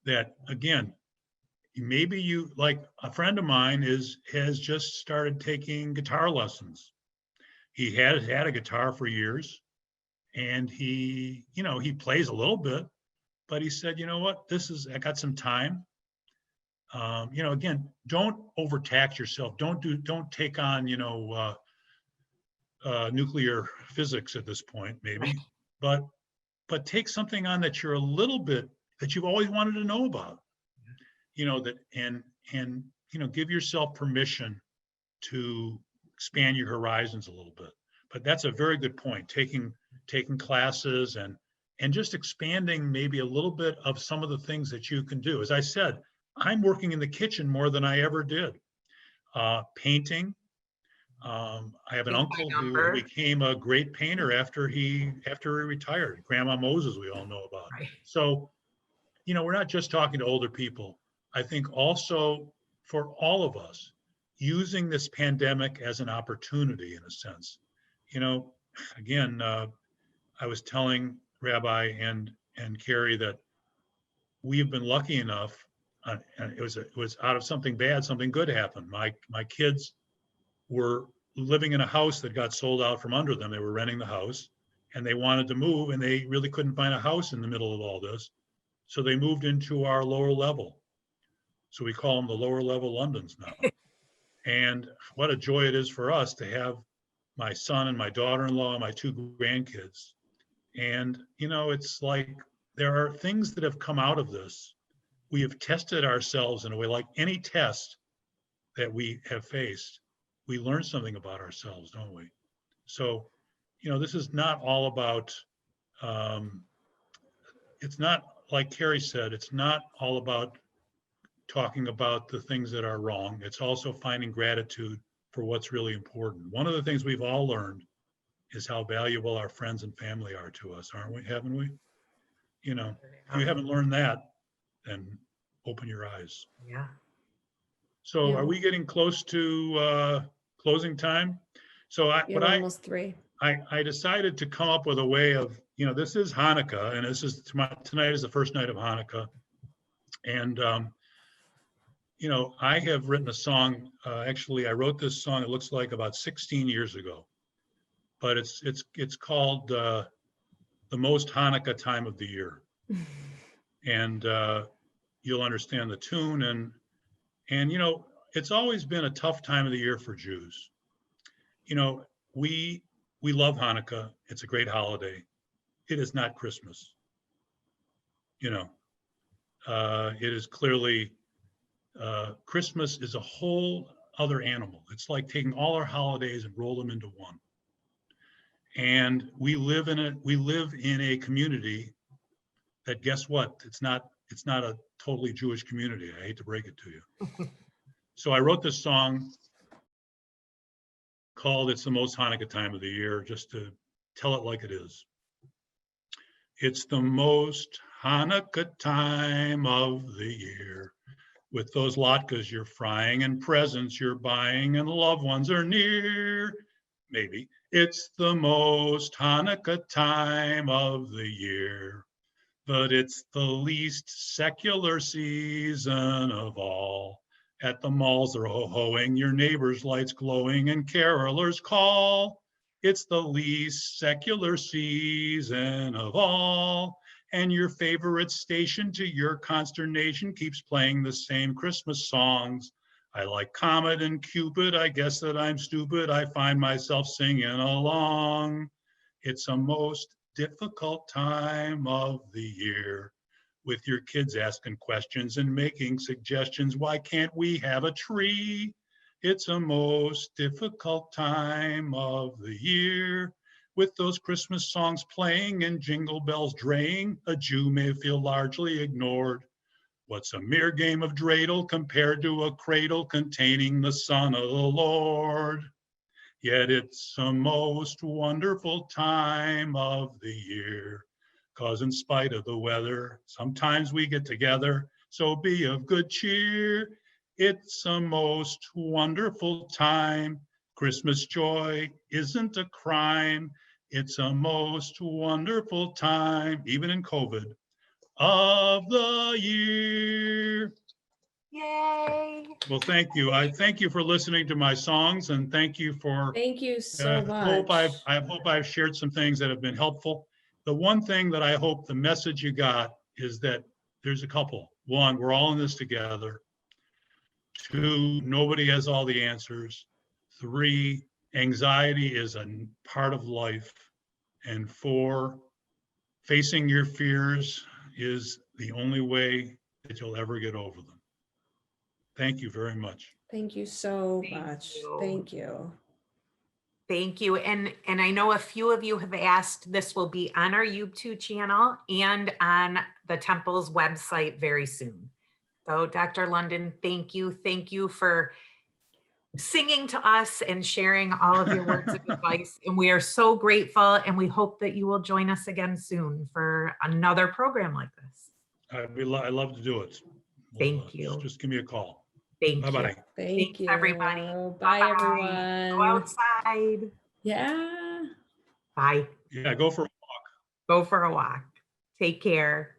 that again, maybe you, like a friend of mine has just started taking guitar lessons. He had a guitar for years, and he plays a little bit, but he said, you know what, I got some time. Again, don't overtax yourself. Don't take on, nuclear physics at this point, maybe, but take something on that you're a little bit, that you've always wanted to know about, give yourself permission to expand your horizons a little bit. But that's a very good point. Taking classes and just expanding maybe a little bit of some of the things that you can do. As I said, I'm working in the kitchen more than I ever did. Painting. I have an uncle who became a great painter after he retired. Grandma Moses, we all know about. Right. So, we're not just talking to older people. I think also for all of us, using this pandemic as an opportunity in a sense. Again, I was telling Rabbi and Carrie that we have been lucky enough, and it was out of something bad, something good happened. My kids were living in a house that got sold out from under them. They were renting the house, and they wanted to move, and they really couldn't find a house in the middle of all this. So they moved into our lower level. So we call them the lower level Londons now. And what a joy it is for us to have my son and my daughter-in-law, my two grandkids. And, it's like there are things that have come out of this. We have tested ourselves in a way, like any test that we have faced, we learn something about ourselves, don't we? So, this is not all about, it's not, like Carrie said, it's not all about talking about the things that are wrong. It's also finding gratitude for what's really important. One of the things we've all learned is how valuable our friends and family are to us, aren't we? Haven't we? If you haven't learned that, then open your eyes. Yeah. So Yeah. are we getting close to closing time? So Almost 3. I decided to come up with a way of, this is Hanukkah, and tonight is the first night of Hanukkah. And, I have written a song. Actually, I wrote this song, it looks like about 16 years ago, but it's called The Most Hanukkah Time of the Year. And you'll understand the tune. And it's always been a tough time of the year for Jews. We love Hanukkah. It's a great holiday. It is not Christmas. It is clearly, Christmas is a whole other animal. It's like taking all our holidays and roll them into one. And we live in a community that, guess what? It's not a totally Jewish community. I hate to break it to you. So I wrote this song called It's the Most Hanukkah Time of the Year, just to tell it like it is. It's the most Hanukkah time of the year. With those latkes you're frying and presents you're buying and loved ones are near. Maybe. It's the most Hanukkah time of the year. But it's the least secular season of all. At the malls they're ho-hoing, your neighbor's lights glowing, and carolers call. It's the least secular season of all. And your favorite station, to your consternation, keeps playing the same Christmas songs. I like Comet and Cupid, I guess that I'm stupid, I find myself singing along. It's a most difficult time of the year, with your kids asking questions and making suggestions. Why can't we have a tree? It's a most difficult time of the year, with those Christmas songs playing and jingle bells draying. A Jew may feel largely ignored. What's a mere game of dreidel compared to a cradle containing the Son of the Lord? Yet it's a most wonderful time of the year, 'cause in spite of the weather, sometimes we get together, so be of good cheer. It's a most wonderful time. Christmas joy isn't a crime. It's a most wonderful time, even in COVID, of the year. Yay. Well, thank you. I thank you for listening to my songs, and thank you for, Thank you so I much. hope I've shared some things that have been helpful. The one thing that I hope the message you got is that there's a couple. One, we're all in this together. 2, nobody has all the answers. 3, anxiety is a part of life. And 4, facing your fears is the only way that you'll ever get over them. Thank you very much. Thank you so Thank much. you. Thank you. Thank you. And I know a few of you have asked, this will be on our YouTube channel and on the temple's website very soon. So Dr. London, thank you. Thank you for singing to us and sharing all of your words of advice. And we are so grateful, and we hope that you will join us again soon for another program like this. I'd love to do it. Thank you. Just give me a call. Thank you. Bye-bye. Thank Thanks, you. everybody. Bye, Bye-bye. Go everyone. outside. Yeah. Bye. Yeah, go for Go for a walk. Take care.